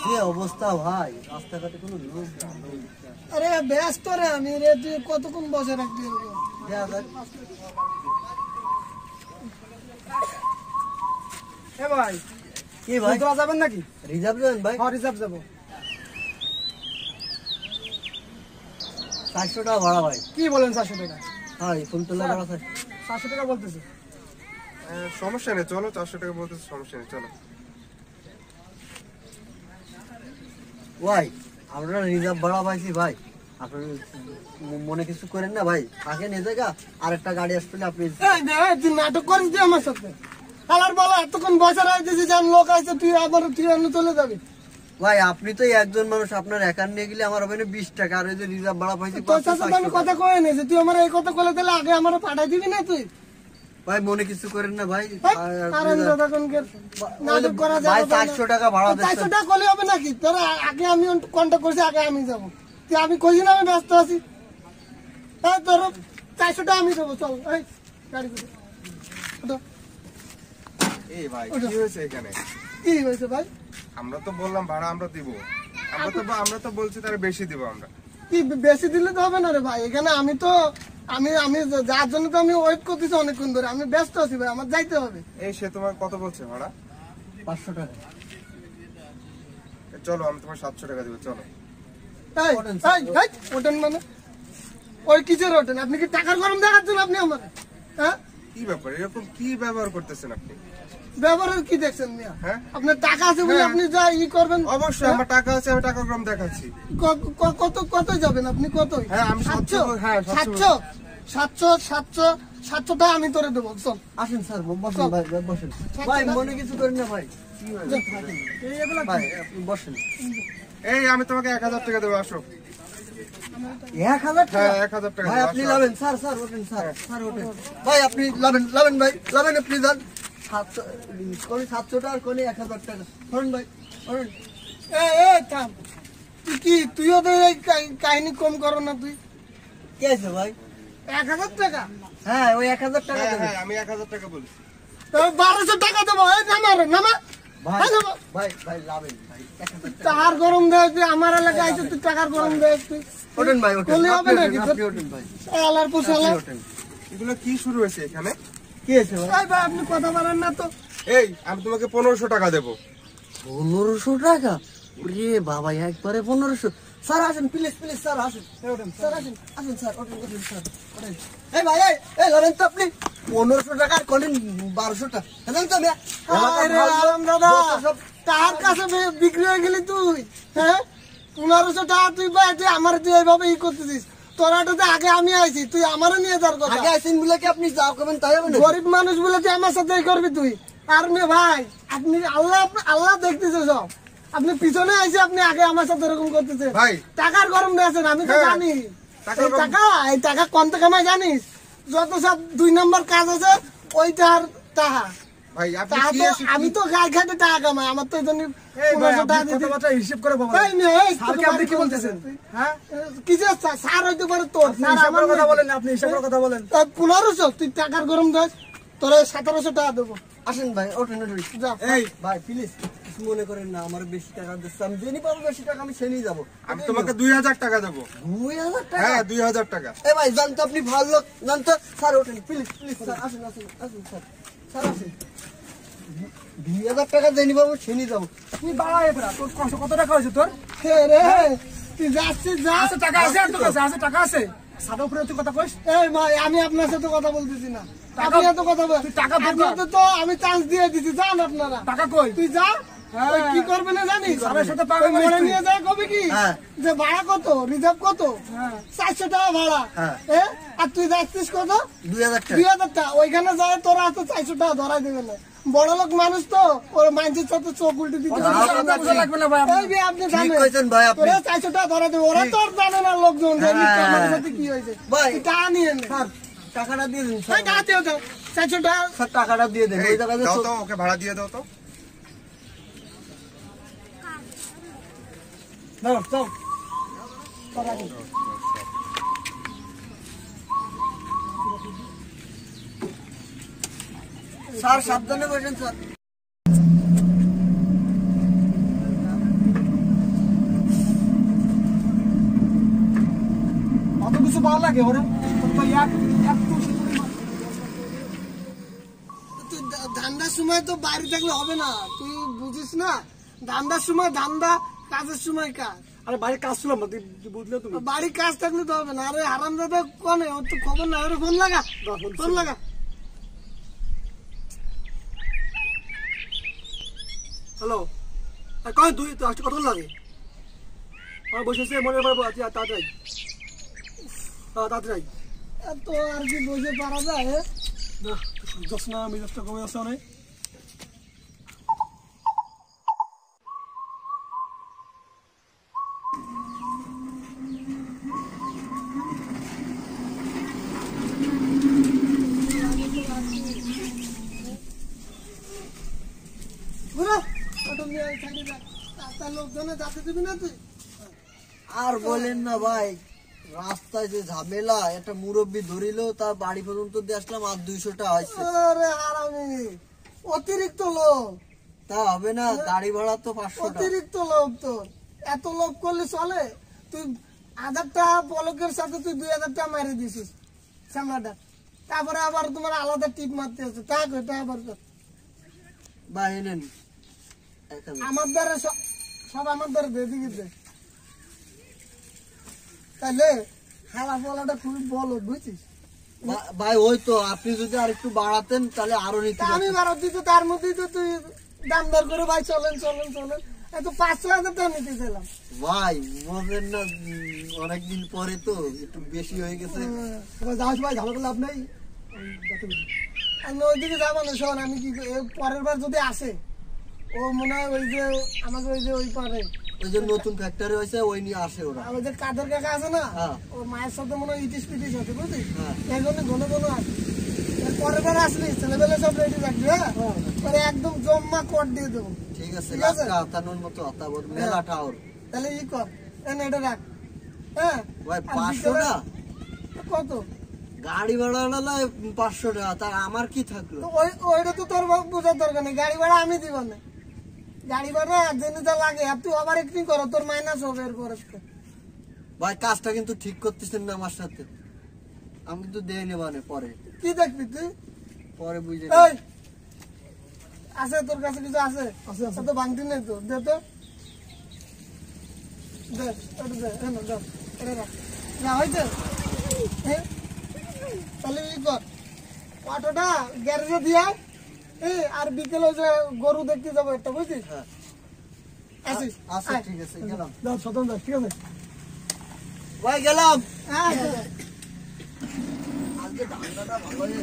যে অবস্থা ভাই, রাস্তাঘাটে কোনো লোক নেই। আরে ব্যস্ত রে আমি রে, তুই কতক্ষণ বসে রাখবি? ভাই কি ভাই যাবেন নাকি? রিজার্ভ যাবেন ভাই? হ্যাঁ রিজার্ভ যাবো। 400 টাকা ভাড়া ভাই। কি বলেন 400 টাকা? হ্যাঁ ফুলতলা ভাড়া 400 টাকা বলতেছে। সমস্যা নেই, চলো 400 টাকা বলতে সমস্যা নেই, চলো। ভাই আমরা রিজার্ভ ভাড়া পাইছি ভাই, আপনি মনে কিছু করেন না ভাই, থাকেন এ জায়গা, আরেকটা গাড়ি আসলে আপনি তুই নাটক করিস তুই আমার সাথে। আলার বলা এতক্ষণ বসে রাখতেছি, যার লোক আছে তুই আবার তুই অন্য চলে যাবি। ভাই আপনি তো একজন মানুষ, আপনার একার নিয়ে গেলে আমার হবে না 20 টাকা, আর ওই যে রিজার্ভ ভাড়া পাইছি তোর সাথে আমি কথা কয়ে নিয়েছি, তুই আমার এই কথা বলে দিলে আগে আমার পাঠাই দিবি না তুই? ভাই মনে কিছু করেন না ভাই, নাটক করা যাবে ভাই 400 টাকা ভাড়া দেন। 400 টাকা করলে হবে নাকি? তোরা আগে আমি কন্ট্যাক্ট করছি, আগে আমি যাবো। তুই আমি কইছি না আমি ব্যস্ত আছি। তোর 400 টাকা আমি দেবো, চল এই গাড়ি করে। এই ভাই কি হয়েছে এখানে? কি হয়েছে ভাই? আমরা তো বললাম ভাড়া আমরা দিব, আমরা তো বলছি তার বেশি দিব আমরা। কি বেশি দিলে তো হবে না রে ভাই, এখানে আমি তো আমি যার জন্য তো আমি ওয়েট করতেছি অনেকক্ষণ ধরে, আমি ব্যস্ত আছি ভাই, আমার যাইতে হবে। এই সে তোমার কত বলছে ভাড়া? 500 টাকা। চলো আমি তোমার 700 টাকা দিব, চলো। ওঠেন মানে ওই কিসের ওঠেন? আপনি কি টাকার গরম দেখাচ্ছেন আপনি আমার? হ্যাঁ কি ব্যাপার, এরকম কি ব্যবহার করতেছেন আপনি? ব্যবহারের কি দেখছেন মিয়া? হ্যাঁ আপনার টাকা আছে বলে আপনি যা ই করবেন? অবশ্যই আমার টাকা আছে, আমি টাকা গ্রাম দেখাচ্ছি। কত যাবেন আপনি? কত? হ্যাঁ আমি 700 টাকা আমি তোরে দেবো, চল। আসেন স্যার, বসেন ভাই, বসেন ভাই, মনে কিছু করেন না ভাই, ভাই আপনি বসেন। এই আমি তোমাকে 1000 টাকা দেবো, আসো। 1000 টাকা? হ্যাঁ 1000 টাকা ভাই আপনি লাভেন স্যার, স্যার ওঠেন, স্যার স্যার ওঠেন ভাই, আপনি লাভেন ভাই, লাভেন আপনি যান। 700 টাকা কোনে 1000 টাকা ধরুন ভাই, ধরুন। থাম, তুইও তো এই কাহিনী কম করো না তুই। কি আছে ভাই? 1000 টাকা? হ্যাঁ ওই 1000 টাকা দেবেন। হ্যাঁ আমি 1000 টাকা বলছি। 1200 টাকা দেবো। নামা ভাই ভাই ভাই লাভেন ভাই, 1000 টাকা। টাকার গরম দেয় তুই, আমার এলাকায় আইছিস তুই টাকার গরম দেয় তুই। ওঠেন ভাই, ওঠেন, বললে হবে নাকি? আপনি ওঠেন ভাই, আলার পোশালা। আপনি ওঠেন। এগুলো কি শুরু হয়েছে এখানে? কি আছে ভাই? ভাই আপনি কথা বলেন না তো। এই আমি তোমাকে 1500 টাকা দেবো। 1500 টাকা? ওরে বাবা, একবারে 1500? স্যার আসেন প্লিজ, প্লিজ স্যার আসেন, স্যার আসেন, আসেন স্যার, ওঠেন ওঠেন স্যার, ওঠেন। এই ভাই এই ধরেন তো আপনি 1500 টাকা আর কোনেন 1200 টাকা, জানেন তো মিয়া? দাদা তার কাছে বিক্রি হয়ে গেলি তুই। হ্যাঁ 1500 টাকা তুই ভাই, তুই আমার তুই এইভাবে ই করতেছিস। তোরাটাতে আগে আমি আইছি, তুই আমারও নিয়ে যাওয়ার কথা। আগে আইছেন বলে কি আপনি যাও করবেন তাই হবে না? গরিব মানুষ বলে তুই আমার সাথে করবি তুই? আর মেয়ে ভাই আপনি আল্লাহ দেখতেছে সব, আপনি পিছনে আইসে আপনি আগে আমার সাথে এরকম করতেছেন ভাই টাকার গরম দিয়েছেন, আমি তো জানি। এই টাকা কোন থেকে কামাই জানিস? যত সব 2 নম্বর কাজ আছে ওইটার টাকা। ভাই আপনি কি আমি তো গায়ে খাটে টাকা কামাই, আমার তো এই জন্য 1500 টাকা দিতে হিসাব করে বাবা। স্যারকে আপনি কি বলতেছেন? হ্যাঁ কি যে স্যার হইতে পারে তোর, স্যার আমার কথা বলেন, আপনি হিসাবের কথা বলেন। 1500 তুই টাকার গরম দেস, তোর 1700 টাকা দেবো। আসেন ভাই, ওঠেন ওঠেন। যা এই ভাই প্লিজ কিছু মনে করেন না, আমার বেশি টাকা দিচ্ছে, আমি জেনে পাবো বেশি টাকা, আমি সেনেই যাবো। আমি তোমাকে 2000 টাকা দেবো। 2000 টাকা? হ্যাঁ 2000 টাকা। এ ভাই জানতো আপনি ভালো লোক, জানতো। স্যার ওঠেন প্লিজ, প্লিজ স্যার, আসেন আসেন আসেন স্যার, স্যার আসেন। 2000 টাকা জেনে পাবো, সেনেই যাবো। তুই বাড়া এবার তোর কত টাকা হয়েছে তোর? হে রে তুই যাচ্ছিস যা। আছে টাকা আছে, আর তোর কাছে আছে টাকা আছে? সাদা উপরে তুই কথা কইস? এই ভাই আমি আপনার সাথে কথা বলতেছি না, আপনি এত কথা বল। তুই টাকা আপনাদের তো আমি চান্স দিয়ে দিছি, যান আপনারা। টাকা কই? তুই যা, ওই কি করবে না জানিস? স্যারের সাথে পাবে ওই মনে নিয়ে যায় কবে কি হ্যাঁ। যে ভাড়া কত, রিজার্ভ কত, 400 টাকা ভাড়া। হ্যাঁ। আর তুই যাচ্ছিস কত? 2000 টাকা। 2000 টাকা। ওইখানে যায় তোরা তো 400 টাকা ধরাই দেবে না। বড় লোক মানুষ তো, ওর মানুষের সাথে চোখ উল্টে দিতে লাগবে না ভাই। এই যে আপনি ঠিক জানেন কইছেন ভাই আপনি। তোরা 400 টাকা ধরাই দেবে, ওরা তো আর জানে না লোকজন যে হ্যাঁ। আমাদের সাথে কি হয়েছে। ভাই। তুই টাকা নিয়ে নে। স্যার টাকাটা দিয়ে দিন এই স্যার, টাকা দিও তো, 400 টাকা। স্যার টাকাটা দিয়ে দেন। এই ওই জায়গায় দাও তো, ওকে ভাড়া দিয়ে দাও তো। দাও, দাও। তোরা কি? স্যার সাবধানে বসেন স্যার। কিছু ভালো লাগে ওরে তো এক তুই ধান্দার সময় তো বাড়ি থাকলে হবে না, তুই বুঝিস না? ধান্দার সময় ধান্দা, কাজের সময় কাজ। আরে বাড়ির কাজ ছিল বুঝলে তুমি বাড়ির কাজ থাকলে তো হবে না। আরে হারামজাদা কোনে, ওর তো খবর না। ওরে ফোন লাগা, ফোন লাগা। হ্যালো কয় তুই তো আসতে কতক্ষণ লাগে? আমার বসেছে মনে পারবো তাড়াতাড়ি তাড়াতাড়ি এত আর কি বসে পারা যায়? দশ না মেজাজটা কমে আসছে অনেক। রাস্তার লোকজনে যাতে দিবি না তুই? আর বলেন না ভাই, রাস্তায় যে ঝামেলা, একটা মুরব্বী ধরিল, তার বাড়ি পর্যন্ত দিয়ে আসলাম, আর 200 টাকা হয়েছে। আরে হারামি, অতিরিক্ত লোক। তা হবে না, গাড়ি ভাড়া তো 500 টাকা। অতিরিক্ত লোক তোর, এত লোক করলে চলে? তুই 1000 টাকা পলকের সাথে তুই 2000 টাকা মারি দিছিস সামলাটা, তারপরে আবার তোমার আলাদা টিপ মারতে আছে। তা কই, তা আবার কর। ভাই এনেন 1000। আমার দ্বারা সব আমার দ্বারা দিয়ে দিবি দে। তাহলে হালা ফলাটা খুবই বলো, বুঝছিস? ভাই ওই তো, আপনি যদি আর একটু বাড়াতেন তাহলে আরো নিতে তা আমি বারো দিত, তার মধ্যেই তো তুই দাম দর করে ভাই চলেন চলেন চলেন, এত 500,000 টাকা নিতে চাইলাম। ভাই বলবেন না, অনেকদিন পরে তো একটু বেশি হয়ে গেছে। যাওয়া ভাই ঝামেলা করলে লাভ নেই। আমি ওইদিকে যাবো না, শোন আমি কি পরের বার যদি আসে, ও মনে হয় ওই যে আমাকে ওই যে ওই পারে ওই যে নতুন ফ্যাক্টরি হয়েছে, ওই নিয়ে আসে ওরা। ওই যে কাদের কাকা আছে না, হ্যাঁ। ওর মায়ের সাথে মনে হয় ইটিস পিটিস আছে, বুঝলি? হ্যাঁ। এই জন্য ঘন ঘন আসে। এর পরের বার আসলি ছেলেবেলে সব রেডি থাকবি, হ্যাঁ? পরে একদম জম্মা কোট দিয়ে দেবো। ঠিক আছে, ঠিক আছে? আতানোর মতো আতাবর মেলা টাওর। তাহলে ই কর, এনে এটা রাখ, হ্যাঁ? ভাই আর 500 বিকেলে- টাকা কত? গাড়ি ভাড়া হলো 500 টাকা, তার আমার কি থাকলো? তো ওইটা তো তোর বোঝার দরকার নেই, গাড়ি ভাড়া আমি দিব না। গাড়ি ভাড়া যেন যা লাগে, আর তুই ওভার অ্যাক্টিং করো, তোর মাইনাস হবে এরপর। ভাই কাজটা কিন্তু ঠিক করতেছেন না আমার সাথে, আমি তো দিয়ে নেবানে পরে কি দেখবি তুই? পরে বুঝে এই আছে তোর কাছে কিছু আছে? আছে তো ভাঙতি নেই তো, দে তো, দে ওটা দে, হ্যাঁ দে, এটা রাখ। না হয়েছে, হ্যাঁ? তাহলে ই কর, অটোটা গ্যারেজে দিয়া, আর বিকেলে ওই যে গরু দেখতে যাবো একটা, বুঝছিস? হ্যাঁ। আসিস, আচ্ছা আয়। ঠিক আছে, গেলাম স্বতন্ত্র ঠিক আছে। ভাই, গেলাম। হ্যাঁ, আজকে ধান্দাটা ভালো হয়েছে।